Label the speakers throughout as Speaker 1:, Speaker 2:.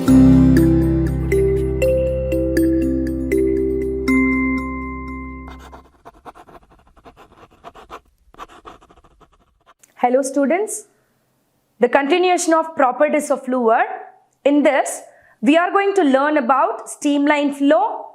Speaker 1: Hello students, the continuation of properties of fluid. In this, we are going to learn about streamline flow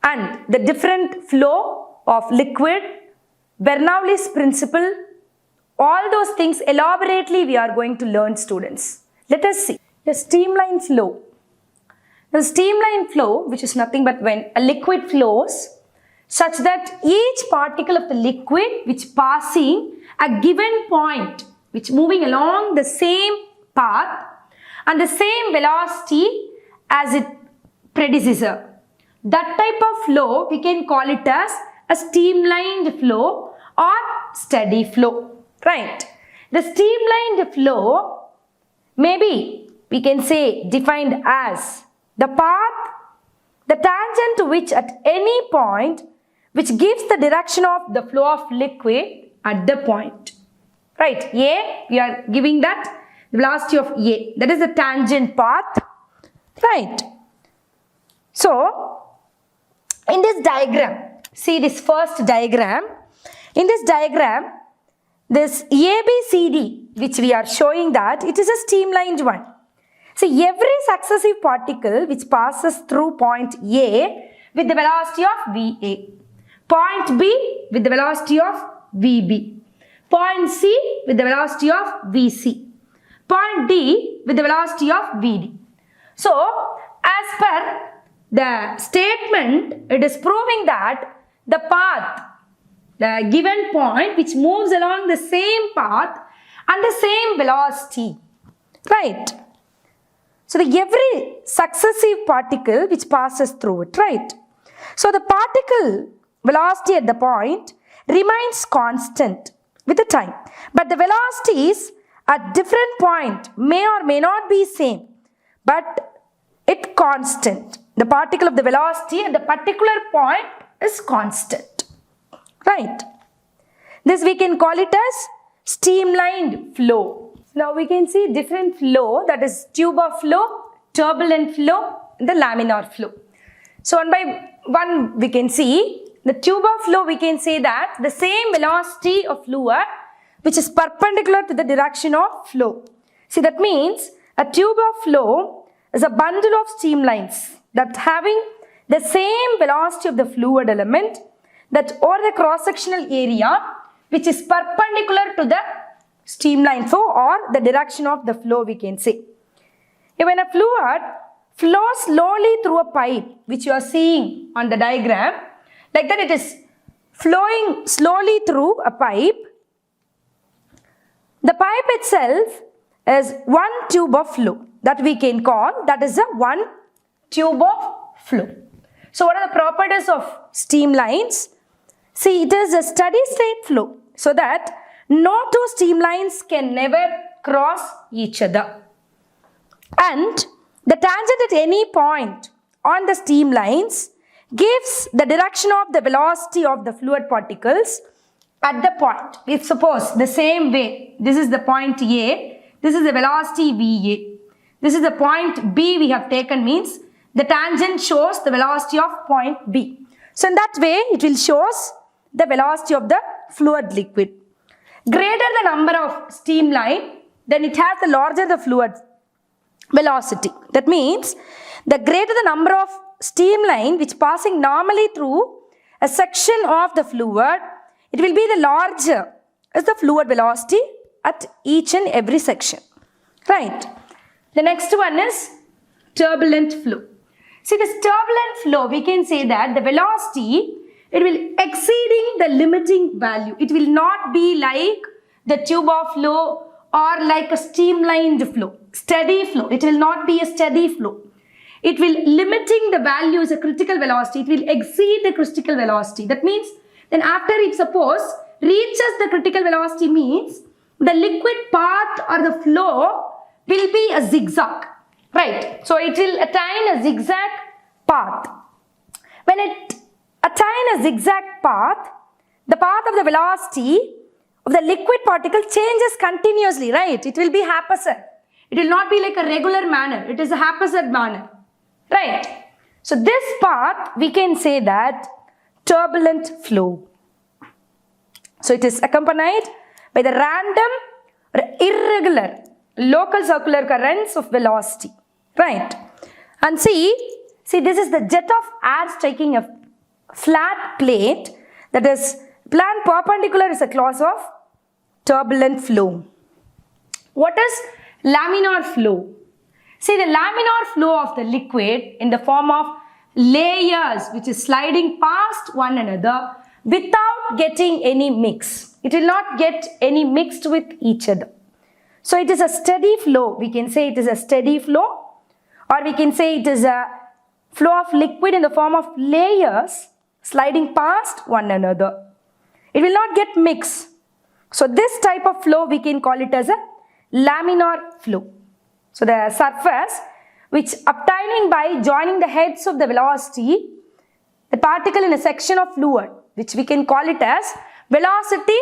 Speaker 1: and the different flow of liquid, Bernoulli's principle, all those things elaborately we are going to learn, students. Let us see the streamline flow. The streamline flow, which is nothing but when a liquid flows such that each particle of the liquid which passing a given point, which moving along the same path and the same velocity as its predecessor. That type of flow we can call it as a streamlined flow or steady flow, right? The streamlined flow maybe we can say defined as the path, the tangent to which at any point which gives the direction of the flow of liquid at the point. Right, A, we are giving that velocity of A. That is the tangent path. Right. So, in this diagram, see this first diagram. In this diagram, this ABCD, which we are showing that, it is a streamlined one. See, every successive particle which passes through point A with the velocity of VA. Point B with the velocity of VB. Point C with the velocity of VC. Point D with the velocity of VD. So, as per the statement, it is proving that the path, the given point which moves along the same path and the same velocity. Right. So, every successive particle which passes through it. Right. So, the particle velocity at the point remains constant with the time, but the velocities at different point may or may not be same, but it constant. The particle of the velocity at the particular point is constant, right? This we can call it as streamlined flow. Now we can see different flow, that is tubular flow, turbulent flow, and the laminar flow. So one by one we can see. The tubular flow, we can say that the same velocity of fluid which is perpendicular to the direction of flow. See, that means a tubular flow is a bundle of streamlines that having the same velocity of the fluid element that over the cross-sectional area which is perpendicular to the streamline flow or the direction of the flow, we can say. When a fluid flows slowly through a pipe, which you are seeing on the diagram, like that it is flowing slowly through a pipe. The pipe itself is one tube of flow that we can call, that is a one tube of flow. So what are the properties of streamlines? See, it is a steady state flow so that no two streamlines can never cross each other. And the tangent at any point on the streamlines gives the direction of the velocity of the fluid particles at the point. If suppose the same way, this is the point A, this is the velocity VA. This is the point B we have taken, means the tangent shows the velocity of point B. So in that way, it will shows the velocity of the fluid liquid. Greater the number of streamline, then it has the larger the fluid velocity. That means the greater the number of streamline which passing normally through a section of the fluid, it will be the larger as the fluid velocity at each and every section. Right. The next one is turbulent flow. See, this turbulent flow, we can say that the velocity, it will exceeding the limiting value. It will not be like the tubular flow or like a streamlined flow, steady flow. It will not be a steady flow. It will limiting the value is a critical velocity. It will exceed the critical velocity. That means then after it suppose reaches the critical velocity means the liquid path or the flow will be a zigzag. Right. So it will attain a zigzag path. When it attain a zigzag path, the path of the velocity of the liquid particle changes continuously. Right. It will be haphazard. It will not be like a regular manner. It is a haphazard manner. Right? So this path, we can say that turbulent flow. So it is accompanied by the random or irregular local circular currents of velocity. Right? And see this is the jet of air striking a flat plate, that is plane perpendicular is a class of turbulent flow. What is laminar flow? See, the laminar flow of the liquid in the form of layers which is sliding past one another without getting any mix. It will not get any mixed with each other. So it is a steady flow. We can say it is a steady flow, or we can say it is a flow of liquid in the form of layers sliding past one another. It will not get mixed. So this type of flow we can call it as a laminar flow. So the surface which obtaining by joining the heads of the velocity, the particle in a section of fluid, which we can call it as velocity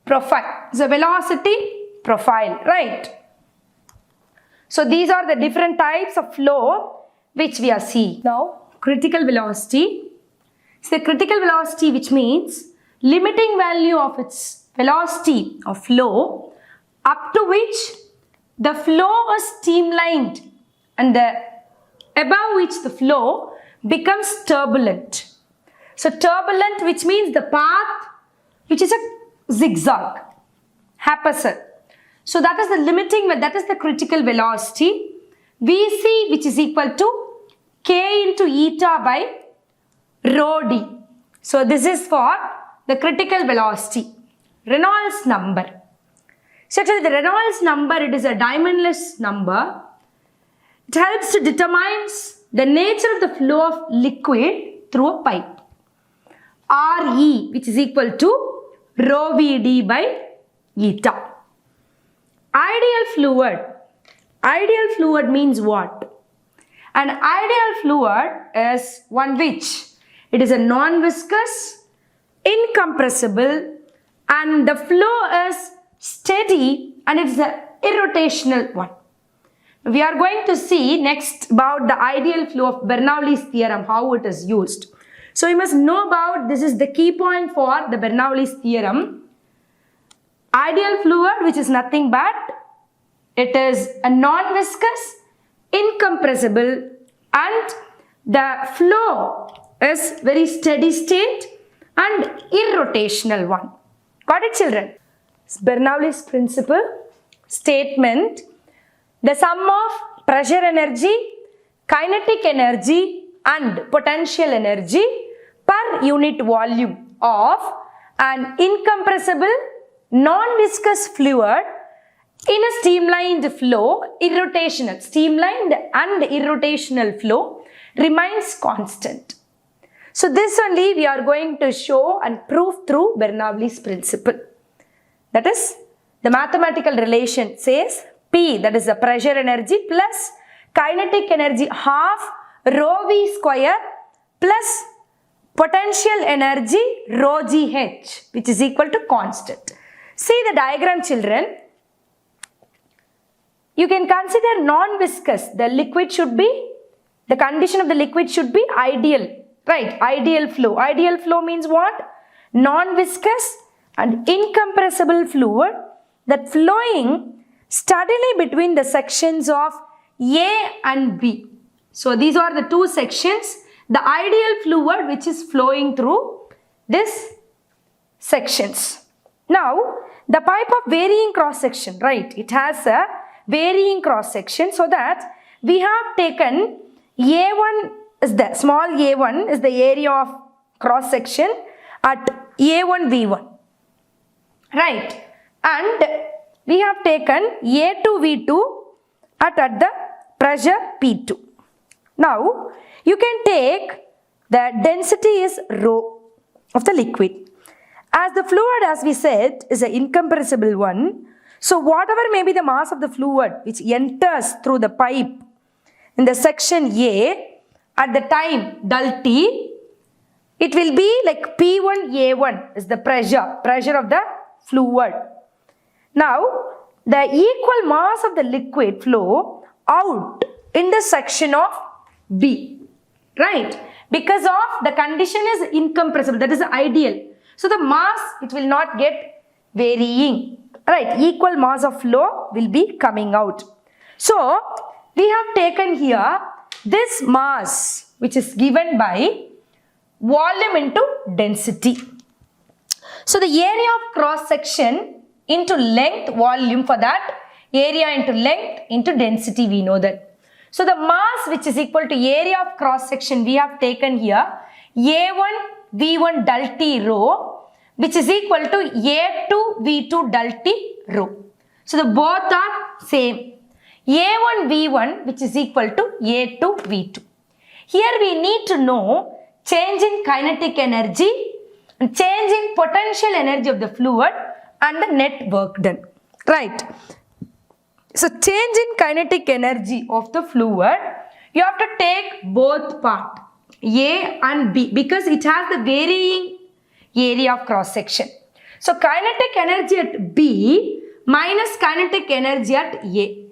Speaker 1: profile. So velocity profile, right? So these are the different types of flow which we are seeing. Now critical velocity. So the critical velocity, which means limiting value of its velocity of flow up to which the flow is streamlined and above which the flow becomes turbulent. So turbulent, which means the path which is a zigzag, haphazard. So that is the limiting, that is the critical velocity. Vc, which is equal to k into eta by rho d. So this is for the critical velocity. Reynolds number. So actually the Reynolds number, it is a dimensionless number. It helps to determine the nature of the flow of liquid through a pipe. Re, which is equal to rho Vd by eta. Ideal fluid. Ideal fluid means what? An ideal fluid is one which it is a non-viscous, incompressible, and the flow is steady, and it is an irrotational one. We are going to see next about the ideal flow of Bernoulli's theorem, how it is used. So you must know about, this is the key point for the Bernoulli's theorem. Ideal fluid, which is nothing but it is a non-viscous, incompressible, and the flow is very steady state and irrotational one. Got it, children? Bernoulli's principle statement: the sum of pressure energy, kinetic energy and potential energy per unit volume of an incompressible non-viscous fluid in a streamlined flow, streamlined and irrotational flow remains constant. So this only we are going to show and prove through Bernoulli's principle. That is, the mathematical relation says P, that is the pressure energy, plus kinetic energy half rho V square plus potential energy rho GH, which is equal to constant. See the diagram, children. You can consider non-viscous. The liquid should be, the condition of the liquid should be ideal, right? Ideal flow. Ideal flow means what? Non-viscous and incompressible fluid that flowing steadily between the sections of A and B. So these are the two sections. The ideal fluid which is flowing through these sections. Now, the pipe of varying cross section, right? It has a varying cross section, so that we have taken A1 is the small A1 is the area of cross section at A1 V1, right? And we have taken A2 V2 at the pressure P2. Now you can take the density is rho of the liquid. As the fluid, as we said, is an incompressible one, so whatever may be the mass of the fluid which enters through the pipe in the section A at the time del T, it will be like P1A1 is the pressure of the fluid. Now the equal mass of the liquid flow out in the section of B, right? Because of the condition is incompressible, that is ideal. So the mass, it will not get varying, right? Equal mass of flow will be coming out. So we have taken here this mass which is given by volume into density. So the area of cross section into length, volume, for that area into length into density, we know that. So the mass which is equal to area of cross section, we have taken here A1 V1 del T rho, which is equal to A2 V2 del T rho. So the both are same. A1 V1 which is equal to A2 V2. Here we need to know change in kinetic energy, change in potential energy of the fluid and the net work done, right? So change in kinetic energy of the fluid, you have to take both part A and B because it has the varying area of cross section. So kinetic energy at B minus kinetic energy at A.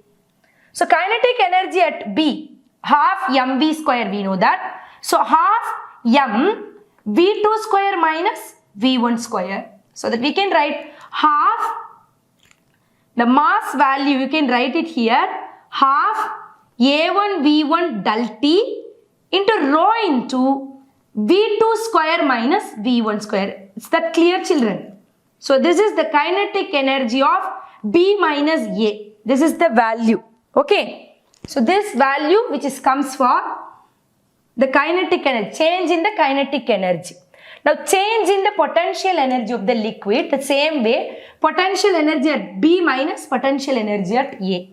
Speaker 1: So kinetic energy at B, half mv square, we know that. So half m v2 square minus v1 square. So that we can write half, the mass value you can write it here, half a1 v1 del t into rho into v2 square minus v1 square. Is that clear, children? So this is the kinetic energy of B minus A. This is the value. Okay. So this value which is comes for the kinetic energy, change in the kinetic energy. Now change in the potential energy of the liquid, the same way potential energy at B minus potential energy at A.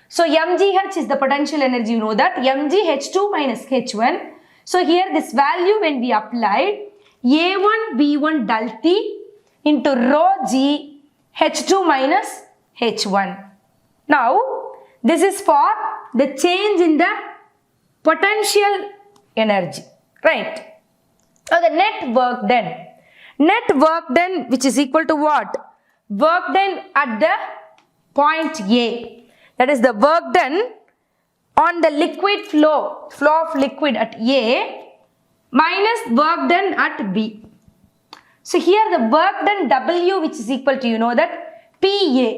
Speaker 1: So mgh is the potential energy, you know that, mgh2 minus h1. So here this value when we applied A1 V1 del T into rho g h2 minus h1. Now this is for the change in the potential energy, right? Now the net work done. Net work done which is equal to what? Work done at the point A. That is the work done on the liquid flow of liquid at A minus work done at B. So here the work done W which is equal to, you know that, PA.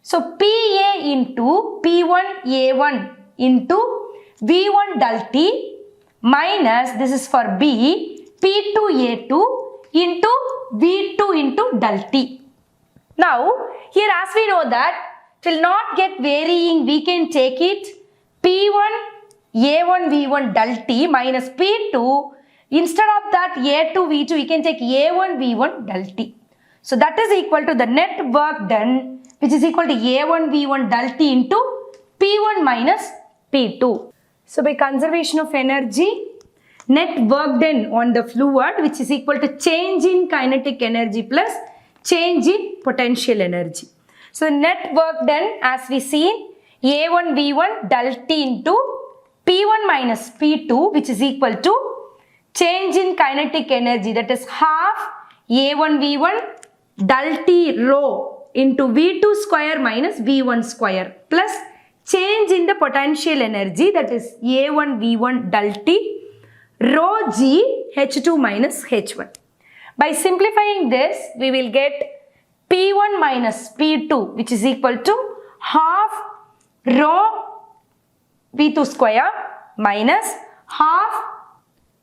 Speaker 1: So PA into P1 A1 into V1 del T minus, this is for B, P2 A2 into V2 into del T. Now here as we know that it will not get varying, we can take it P1 A1 V1 del T minus P2. Instead of that A2 V2 we can take A1 V1 del T. So that is equal to the net work done which is equal to A1 V1 del T into P1 minus P2. So by conservation of energy, net work done on the fluid which is equal to change in kinetic energy plus change in potential energy. So net work done as we see A1 V1 del T into P1 minus P2 which is equal to change in kinetic energy, that is half A1 V1 del T rho into V2 square minus V1 square plus change in the potential energy, that is A1 V1 del T rho g H2 minus H1. By simplifying this we will get P1 minus P2 which is equal to half rho V2 square minus half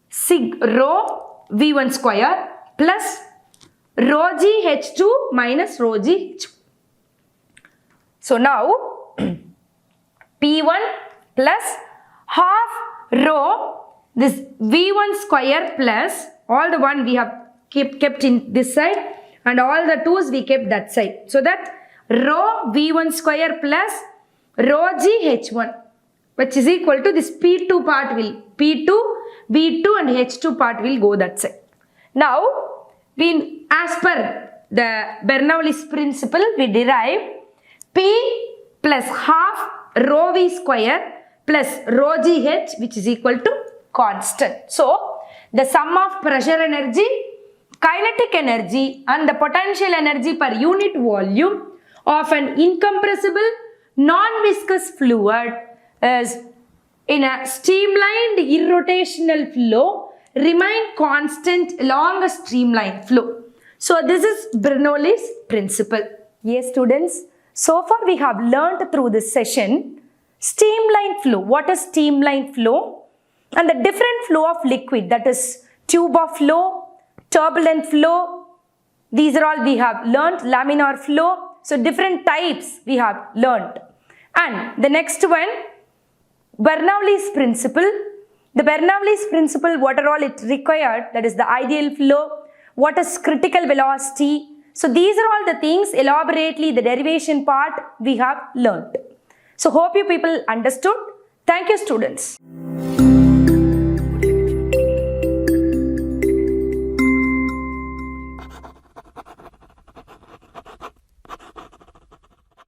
Speaker 1: sig rho V1 square plus rho g H2 minus rho g H2. So now P1 plus half rho this V1 square plus all the one we have kept in this side and all the twos we kept that side. So that rho V1 square plus rho g H1 which is equal to this P2 part will P2, V2 and H2 part will go that side. Now we, as per the Bernoulli's principle, we derive P plus half rho V square plus rho g H which is equal to constant. So the sum of pressure energy, kinetic energy and the potential energy per unit volume of an incompressible non-viscous fluid is in a streamlined irrotational flow remain constant along a streamlined flow. So this is Bernoulli's principle. Yes students, so far we have learnt through this session streamlined flow. What is streamlined flow? And the different flow of liquid, that is tube of flow, turbulent flow. These are all we have learnt, laminar flow. So different types we have learnt. And the next one, Bernoulli's principle. The Bernoulli's principle, what are all it required, that is the ideal flow, what is critical velocity. So these are all the things elaborately, the derivation part we have learnt. So hope you people understood. Thank you students.